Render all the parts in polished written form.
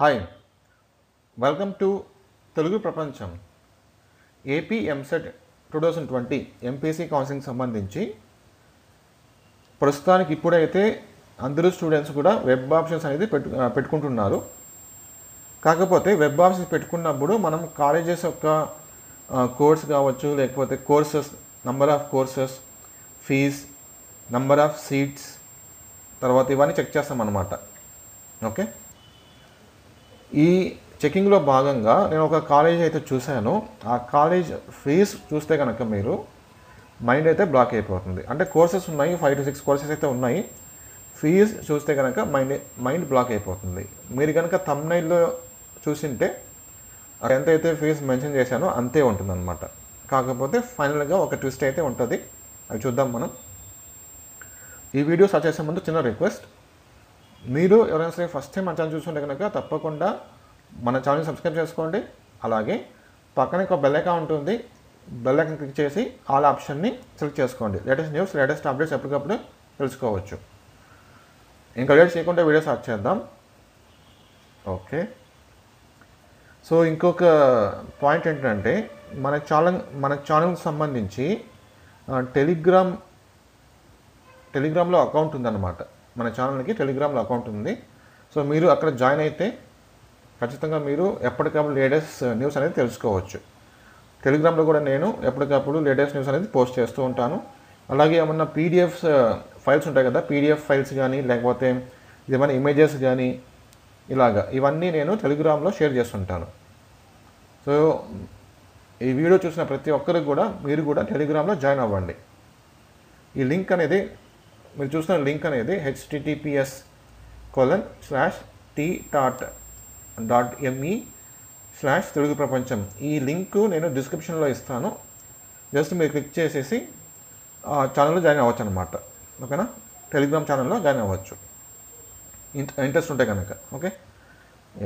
Hi, welcome to Telugu ప్రపంచం. AP EAMCET 2020 MPC counselling సంబంధించి ప్రస్తుతానికి ఇప్పుడైతే అందరూ స్టూడెంట్స్ కూడా వెబ్ ఆప్షన్స్ అనేది పెట్టుకుంటున్నారు. కాకపోతే వెబ్ ఆప్షన్స్ పెట్టుకున్నప్పుడు మనం కాలేజెస్ యొక్క కోర్స్ కావచ్చు, లేకపోతే courses, number of courses, fees, number of seats, తర్వాత ఇవన్నీ చెక్ చేస్తాం అన్నమాట. ఓకే, ఈ చెకింగ్లో భాగంగా నేను ఒక కాలేజ్ అయితే చూశాను. ఆ కాలేజ్ ఫీజ్ చూస్తే కనుక మీరు మైండ్ అయితే బ్లాక్ అయిపోతుంది. అంటే కోర్సెస్ ఉన్నాయి, 5 to 6 కోర్సెస్ అయితే ఉన్నాయి. ఫీజ్ చూస్తే కనుక మైండ్ బ్లాక్ అయిపోతుంది. మీరు కనుక థంబ్నెయిల్లో చూసింటే ఎంతైతే ఫీజ్ మెన్షన్ చేశానో అంతే ఉంటుందన్నమాట. కాకపోతే ఫైనల్గా ఒక ట్విస్ట్ అయితే ఉంటుంది. అది చూద్దాం మనం. ఈ వీడియో స్టార్ట్ చేసే ముందు చిన్న రిక్వెస్ట్, మీరు ఎవరైనా సరే ఫస్ట్ టైం మన ఛానల్ చూస్తుంటే కనుక తప్పకుండా మన ఛానల్ సబ్స్క్రైబ్ చేసుకోండి. అలాగే పక్కనే ఒక బెల్ ఐకాన్ ఉంటుంది. బెల్ ఐకాన్ క్లిక్ చేసి ఆల్ ఆప్షన్ని సెలెక్ట్ చేసుకోండి. లేటెస్ట్ న్యూస్, లేటెస్ట్ అప్డేట్స్ ఎప్పటికప్పుడు తెలుసుకోవచ్చు. ఇంకా లేట్ చేయకుండా వీడియో స్టార్ట్ చేద్దాం. ఓకే, సో ఇంకొక పాయింట్ ఏంటంటే మన ఛానల్కి సంబంధించి టెలిగ్రామ్లో అకౌంట్ ఉందన్నమాట. మన ఛానల్కి టెలిగ్రామ్లో అకౌంట్ ఉంది. సో మీరు అక్కడ జాయిన్ అయితే ఖచ్చితంగా మీరు ఎప్పటికప్పుడు లేటెస్ట్ న్యూస్ అనేది తెలుసుకోవచ్చు. టెలిగ్రామ్లో కూడా నేను ఎప్పటికప్పుడు లేటెస్ట్ న్యూస్ అనేది పోస్ట్ చేస్తూ ఉంటాను. అలాగే ఏమన్నా పీడిఎఫ్స్ ఫైల్స్ ఉంటాయి కదా, పీడిఎఫ్ ఫైల్స్ కానీ లేకపోతే ఏమైనా ఇమేజెస్ కానీ ఇవన్నీ నేను టెలిగ్రామ్లో షేర్ చేస్తుంటాను. సో ఈ వీడియో చూసిన ప్రతి ఒక్కరికి కూడా మీరు కూడా టెలిగ్రామ్లో జాయిన్ అవ్వండి. ఈ లింక్ అనేది మీరు చూసిన లింక్ అనేది https:/t.me/తెలుగు ప్రపంచం. ఈ లింక్ నేను డిస్క్రిప్షన్లో ఇస్తాను. జస్ట్ మీరు క్లిక్ చేసేసి ఆ ఛానల్లో జాయిన్ అవ్వచ్చు అనమాట. ఓకేనా, టెలిగ్రామ్ ఛానల్లో జాయిన్ అవ్వచ్చు ఇంట్రెస్ట్ ఉంటే కనుక. Okay,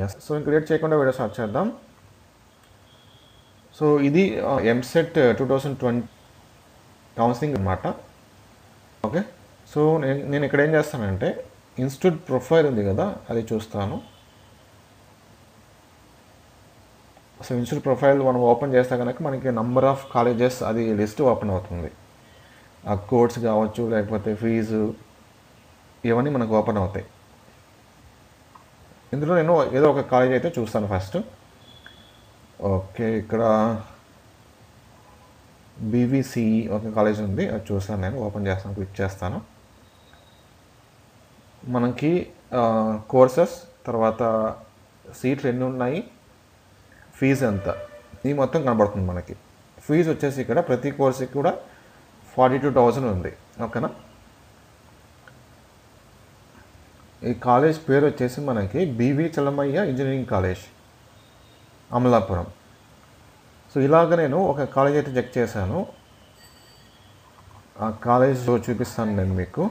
yes. సో ఇంక లేట్ చేయకుండా వీడియో స్టార్ట్ చేద్దాం. సో ఇది ఎంసెట్ 2020 కౌన్సిలింగ్ అనమాట. ఓకే, సో నేను ఇక్కడ ఏం చేస్తానంటే ఇన్స్టిట్యూట్ ప్రొఫైల్ ఉంది కదా, అది చూస్తాను. సో ఇన్స్టిట్యూట్ ప్రొఫైల్ మనం ఓపెన్ చేస్తే కనుక మనకి నంబర్ ఆఫ్ కాలేజెస్ అది లిస్ట్ ఓపెన్ అవుతుంది. ఆ కోర్స్ కావచ్చు, లేకపోతే ఫీజు, ఇవన్నీ మనకు ఓపెన్ అవుతాయి. ఇందులో నేను ఏదో ఒక కాలేజ్ అయితే చూస్తాను ఫస్ట్. ఓకే, ఇక్కడ బీవీసీఈ ఒక కాలేజ్ ఉంది, అది చూస్తాను. నేను ఓపెన్ చేస్తాను, క్లిక్ చేస్తాను. మనకి కోర్సెస్, తర్వాత సీట్లు ఎన్ని ఉన్నాయి, ఫీజు ఎంత, ఇది మొత్తం కనబడుతుంది మనకి. ఫీజు వచ్చేసి ఇక్కడ ప్రతి కోర్సుకి కూడా 42,000 ఉంది. ఓకేనా, ఈ కాలేజ్ పేరు వచ్చేసి మనకి BV Chalamaiah engineering college, Amalapuram. So ఇలాగ నేను ఒక కాలేజ్ అయితే చెక్ చేశాను. ఆ కాలేజ్ చూపిస్తాను నేను మీకు.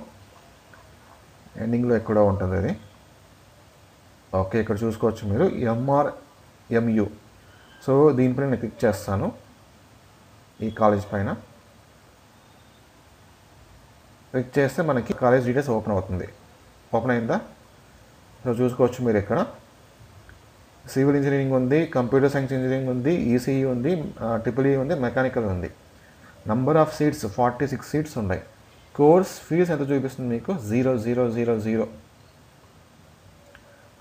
ఎండింగ్లో ఎక్కడో ఉంటుంది అది. ఓకే, ఇక్కడ చూసుకోవచ్చు మీరు, MRMU. సో దీనిపైన నేను క్లిక్ చేస్తాను. ఈ కాలేజ్ పైన క్లిక్ చేస్తే మనకి కాలేజ్ డీటెయిల్స్ ఓపెన్ అవుతుంది. ఓపెన్ అయిందా? సో చూసుకోవచ్చు మీరు ఇక్కడ సివిల్ ఇంజనీరింగ్ ఉంది, కంప్యూటర్ సైన్స్ ఇంజనీరింగ్ ఉంది, ఈసీఈ ఉంది, ట్రిపుల్ ఈ ఉంది, మెకానికల్ ఉంది. నంబర్ ఆఫ్ సీట్స్ 46 సీట్స్ ఉన్నాయి. కోర్స్ ఫీజు ఎంత చూపిస్తుంది మీకు? 0,000.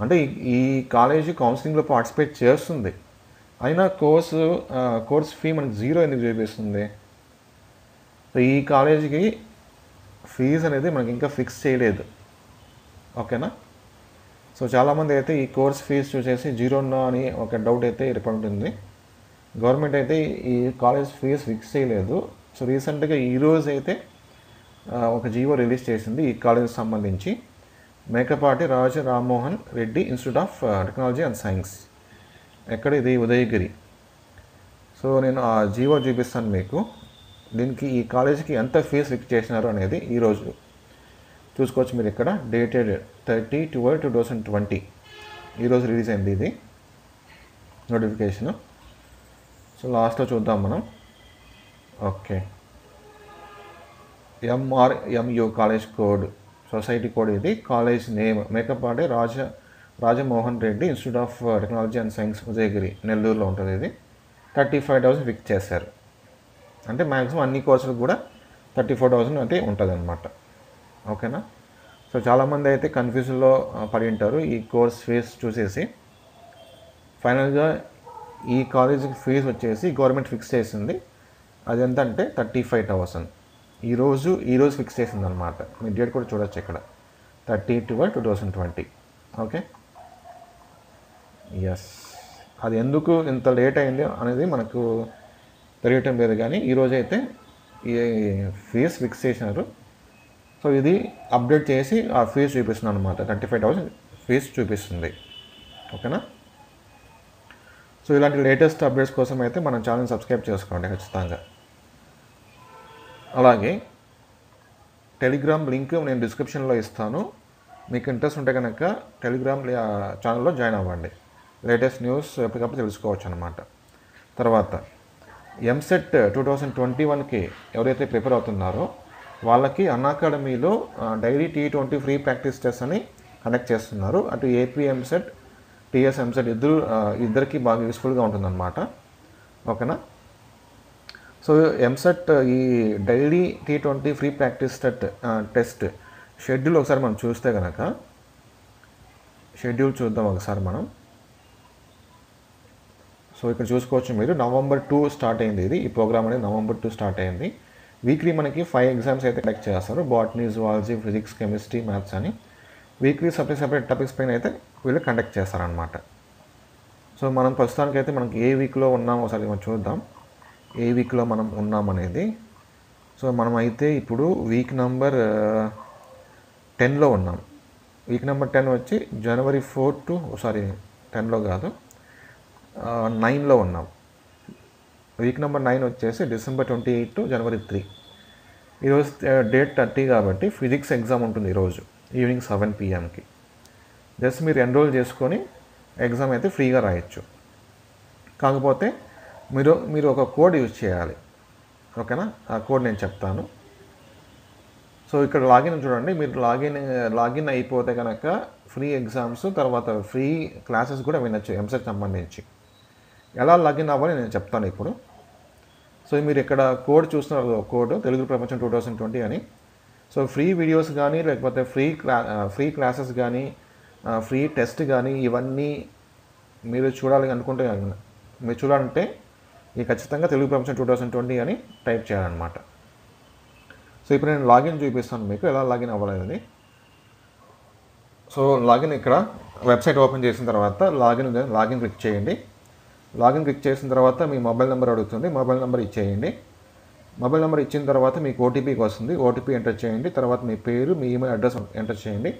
అంటే ఈ కాలేజీ కౌన్సిలింగ్లో పార్టిసిపేట్ చేస్తుంది, అయినా కోర్స్ ఫీ మనకి 0 ఎందుకు చూపిస్తుంది? సో ఈ కాలేజీకి ఫీజు అనేది మనకి ఇంకా ఫిక్స్ చేయలేదు. ఓకేనా, సో చాలామంది అయితే ఈ కోర్స్ ఫీజు చూసేసి 0 అని ఒక డౌట్ అయితే ఏర్పడుతుంది. గవర్నమెంట్ అయితే ఈ కాలేజ్ ఫీజు ఫిక్స్ చేయలేదు. సో రీసెంట్గా ఈరోజు అయితే ఒక జీవో రిలీజ్ చేసింది ఈ కాలేజ్కి సంబంధించి. Mekapati Raja Rammohan Reddy institute of technology and science. ఎక్కడ ఇది? ఉదయగిరి. సో నేను ఆ జీవో చూపిస్తాను మీకు. దీనికి ఈ కాలేజీకి ఎంత ఫీజు ఫిక్స్ చేసినారు అనేది ఈరోజు చూసుకోవచ్చు మీరు ఇక్కడ. డేటెడ్ 30/12/2020 ఈరోజు రిలీజ్ అయింది ఇది నోటిఫికేషను. సో లాస్ట్లో చూద్దాం మనం. Okay, MRMU college code, society code ఇది. College name Mekapati Raja Rajamohan Reddy institute of technology and science Udayagiri నెల్లూరులో ఉంటుంది. ఇది 35,000 ఫిక్స్ చేశారు. అంటే మ్యాక్సిమం అన్ని కోర్సులకు కూడా 34,000 అయితే ఉంటుంది అనమాట. ఓకేనా. సో చాలామంది అయితే కన్ఫ్యూజన్లో పడి ఉంటారు ఈ కోర్స్ ఫీజ్ చూసేసి. ఫైనల్గా ఈ కాలేజీకి ఫీజు వచ్చేసి గవర్నమెంట్ ఫిక్స్ చేసింది. అది ఎంత అంటే 35,000 ఈరోజు ఫిక్స్ చేసింది అనమాట. మీ డేట్ కూడా చూడొచ్చు ఇక్కడ 30/12/2020. ఓకే. ఎస్, అది ఎందుకు ఇంత లేట్ అయింది అనేది మనకు తెలియటం లేదు, కానీ ఈరోజైతే ఈ ఫీజు ఫిక్స్ చేసినారు. సో ఇది అప్డేట్ చేసి ఆ ఫీజు చూపిస్తుంది అనమాట. 35,000 ఫీజు చూపిస్తుంది. ఓకేనా. సో ఇలాంటి లేటెస్ట్ అప్డేట్స్ కోసం అయితే మన ఛానల్ సబ్స్క్రైబ్ చేసుకోండి ఖచ్చితంగా. అలాగే టెలిగ్రామ్ లింక్ నేను డిస్క్రిప్షన్లో ఇస్తాను. మీకు ఇంట్రెస్ట్ ఉంటే కనుక టెలిగ్రామ్ ఛానల్లో జాయిన్ అవ్వండి. లేటెస్ట్ న్యూస్ ఎప్పటికప్పుడు తెలుసుకోవచ్చు అనమాట. తర్వాత ఎంసెట్ 2021కి ఎవరైతే ప్రిపేర్ అవుతున్నారో వాళ్ళకి అన్అకాడమీలో daily T20 free practice test అని కండక్ట్ చేస్తున్నారు. అటు ఏపీ ఎంసెట్ టీఎస్ ఎంసెట్ ఇద్దరికి బాగా యూస్ఫుల్గా ఉంటుందన్నమాట. ఓకేనా. సో ఎంసెట్ ఈ daily T20 free practice test schedule ఒకసారి మనం చూస్తే కనుక షెడ్యూల్ చూద్దాం ఒకసారి మనం. సో ఇక్కడ చూసుకోవచ్చు మీరు, November 2 స్టార్ట్ అయింది. ఈ ప్రోగ్రామ్ అనేది November 2 స్టార్ట్ అయింది. వీక్లీ మనకి 5 ఎగ్జామ్స్ అయితే కండక్ట్ చేస్తారు. Botany, zoology, physics, chemistry, maths అని వీక్లీ సపరేట్ టాపిక్స్ పైన అయితే వీళ్ళు కండక్ట్ చేస్తారనమాట. సో మనం ప్రస్తుతానికి అయితే మనకి ఏ వీక్లో ఉన్నాం ఒకసారి మనం చూద్దాం. ఏ వీక్లో మనం ఉన్నాం అనేది. సో మనం అయితే ఇప్పుడు వీక్ నెంబర్ 10లో ఉన్నాం. వీక్ నెంబర్ 10 వచ్చి January 4 to 10లో కాదు 9లో ఉన్నాం. వీక్ నెంబర్ 9 వచ్చేసి December 28 to January 3. ఈరోజు డేట్ 30 కాబట్టి ఫిజిక్స్ ఎగ్జామ్ ఉంటుంది ఈరోజు ఈవినింగ్ 7 PM. జస్ట్ మీరు ఎన్రోల్ చేసుకొని ఎగ్జామ్ అయితే ఫ్రీగా రాయొచ్చు. కాకపోతే మీరు ఒక కోడ్ యూజ్ చేయాలి. ఓకేనా. ఆ కోడ్ నేను చెప్తాను. సో ఇక్కడ లాగిన్ చూడండి. మీరు లాగిన్ అయిపోతే కనుక ఫ్రీ ఎగ్జామ్స్ తర్వాత ఫ్రీ క్లాసెస్ కూడా వినొచ్చు ఎంసెట్ సంబంధించి. ఎలా లాగిన్ అవ్వాలి నేను చెప్తాను ఇప్పుడు. సో మీరు ఇక్కడ కోడ్ చూస్తున్నారు, కోడ్ తెలుగు ప్రపంచం 2020 అని. సో ఫ్రీ వీడియోస్ కానీ లేకపోతే ఫ్రీ క్లాసెస్ కానీ ఫ్రీ టెస్ట్ కానీ ఇవన్నీ మీరు చూడాలంటే ఈ ఖచ్చితంగా తెలుగు ప్రపంచం 2020 అని టైప్ చేయాలన్నమాట. సో ఇప్పుడు నేను లాగిన్ చూపిస్తాను మీకు ఎలా లాగిన్ అవ్వాలనేది. సో లాగిన్ ఇక్కడ వెబ్సైట్ ఓపెన్ చేసిన తర్వాత లాగిన్ క్లిక్ చేయండి. లాగిన్ క్లిక్ చేసిన తర్వాత మీ మొబైల్ నెంబర్ అడుగుతుంది. మొబైల్ నెంబర్ ఇచ్చేయండి. మొబైల్ నెంబర్ ఇచ్చిన తర్వాత మీకు ఓటీపీకి వస్తుంది. ఓటీపీ ఎంటర్ చేయండి. తర్వాత మీ పేరు, మీ ఈమెయిల్ అడ్రస్ ఎంటర్ చేయండి.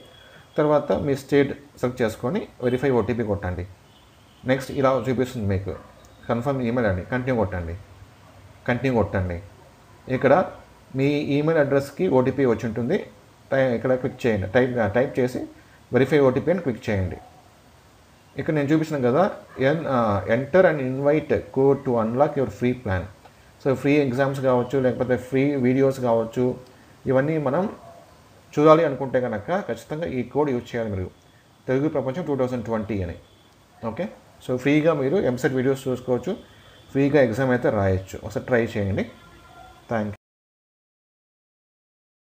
తర్వాత మీ స్టేట్ సెలెక్ట్ చేసుకొని వెరిఫై ఓటీపీ కొట్టండి. నెక్స్ట్ ఇలా చూపిస్తుంది మీకు కన్ఫర్మ్ ఈమెయిల్ అండి. కంటిన్యూ కొట్టండి. ఇక్కడ మీ ఈమెయిల్ అడ్రస్కి ఓటీపీ వచ్చి ఉంటుంది. ఇక్కడ క్లిక్ చేయండి. టైప్ చేసి వెరిఫై ఓటీపీ అని క్లిక్ చేయండి. ఇక్కడ నేను చూపించిన కదా enter and invite code to unlock your free plan. So free exams కావచ్చు లేకపోతే ఫ్రీ వీడియోస్ కావచ్చు, ఇవన్నీ మనం చూడాలి అనుకుంటే కనుక ఖచ్చితంగా ఈ కోడ్ యూజ్ చేయాలి మీరు, తెలుగు ప్రపంచం 2020 అని. ఓకే. సో ఫ్రీగా మీరు ఎంసెట్ వీడియోస్ చూసుకోవచ్చు, ఫ్రీగా ఎగ్జామ్ అయితే రాయొచ్చు. ఒకసారి ట్రై చేయండి. Thank you.